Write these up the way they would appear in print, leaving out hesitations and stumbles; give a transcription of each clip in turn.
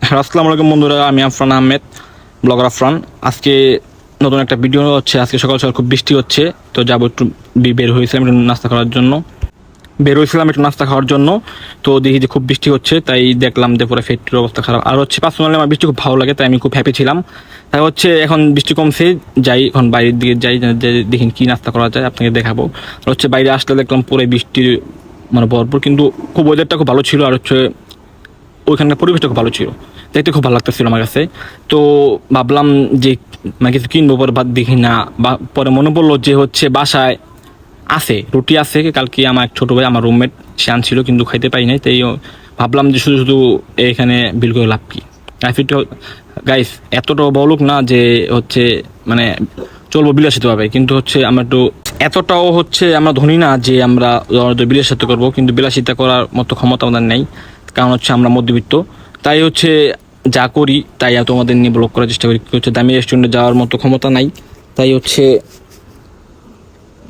আসসালামু আলাইকুম বন্ধুরা, আমি আফরান আহমেদ, ব্লগার আফরান। আজকে নতুন একটা ভিডিও হচ্ছে। আজকে সকাল সকাল খুব বৃষ্টি হচ্ছে, তো যাবো একটু বের হয়েছিলাম একটু নাস্তা খাওয়ার জন্য। তো দেখি যে খুব বৃষ্টি হচ্ছে, তাই দেখলাম যে পুরো ফ্যাক্টরির অবস্থা খারাপ। আর হচ্ছে পার্সোনালি আমার বৃষ্টি খুব ভালো লাগে, তাই আমি খুব হ্যাপি ছিলাম। তাই হচ্ছে এখন বৃষ্টি কমছে, যাই এখন বাইরের দিকে যাই, দেখি কি নাস্তা করা যায় আপনাকে দেখাবো। আর হচ্ছে বাইরে আসলে দেখলাম পুরো বৃষ্টি মানে ভরপুর, কিন্তু খুব ওয়েদারটা খুব ভালো ছিল। আর হচ্ছে ওইখানকার পরিবেশটা খুব ভালো ছিল, দেখতে খুব ভালো লাগতেছিল আমার কাছে। তো ভাবলাম যে মানে কিছু কিনবো, পরে বাদ দেখি না, বা পরে মনে পড়লো যে হচ্ছে বাসায় আছে রুটি আছে, কালকে আমার এক ছোটো ভাই আমার রুমমেট সে আনছিল, কিন্তু খাইতে পাই নাই। তাই ভাবলাম যে শুধু শুধু এখানে বিল করে লাভ কি। গাইস এতটাও বলুক না যে হচ্ছে মানে চলবো বিলাসিতভাবে, কিন্তু হচ্ছে আমরা একটু এতটাও হচ্ছে আমরা ধনী না যে আমরা বিলাসিতা করবো, কিন্তু বিলাসিতা করার মতো ক্ষমতা আমাদের নেই, কারণ হচ্ছে আমরা মধ্যবিত্ত। তাই হচ্ছে যা করি তাই তোমাদের নিয়ে ব্লগ করার চেষ্টা করি। হচ্ছে দামি রেস্টুরেন্টে যাওয়ার মতো ক্ষমতা নাই, তাই হচ্ছে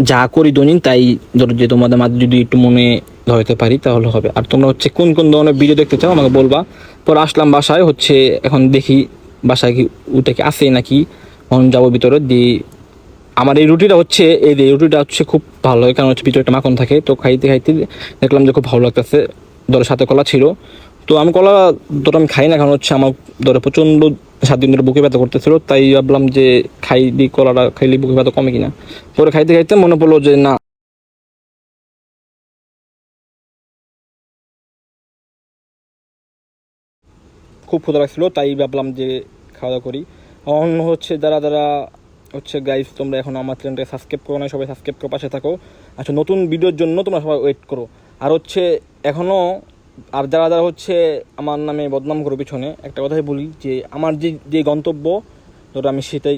যা করি দৈনিক তাই ধরো যে তোমাদের মাঝে যদি একটু মনে ধরাতে পারি তাহলে হবে। আর তোমরা হচ্ছে কোন কোন ধরনের ভিডিও দেখতে চাও আমাকে বলবা। পরে আসলাম বাসায়, হচ্ছে এখন দেখি বাসায় কি ওটা কি আছে নাকি, এখন যাবো ভিতরে দিয়ে। আমার এই রুটিটা হচ্ছে এই রুটিটা হচ্ছে খুব ভালো হয়, কারণ হচ্ছে ভিতরে একটা মাখন থাকে। তো খাইতে খাইতে দেখলাম যে খুব ভালো লাগতেছে, ধরো সাথে কলা ছিল। তো আমি কলা ধরো আমি খাই না, কারণ হচ্ছে আমার ধরো প্রচণ্ড 7 দিন ধরে বুকে ব্যথা করতেছিল, তাই ভাবলাম যে খাই দি কলাটা খাইলে বুকে ব্যথা কমে কিনা। পরে খাইতে খাইতে মনে পড়লো যে না, খুব ক্ষুধা লাগছিল, তাই ভাবলাম যে খাওয়া দাওয়া করি। অন্য হচ্ছে যারা যারা হচ্ছে গাইস তোমরা এখন আমার চ্যানেলটাকে সাবস্ক্রাইব করো না, সবাই সাবস্ক্রাইব করে পাশে থাকো। আচ্ছা, নতুন ভিডিওর জন্য তোমরা সবাই ওয়েট করো। আর হচ্ছে এখনও আর যারা যারা হচ্ছে আমার নামে বদনাম করো পিছনে, একটা কথাই বলি যে আমার যে যে গন্তব্য ধরো আমি সেটাই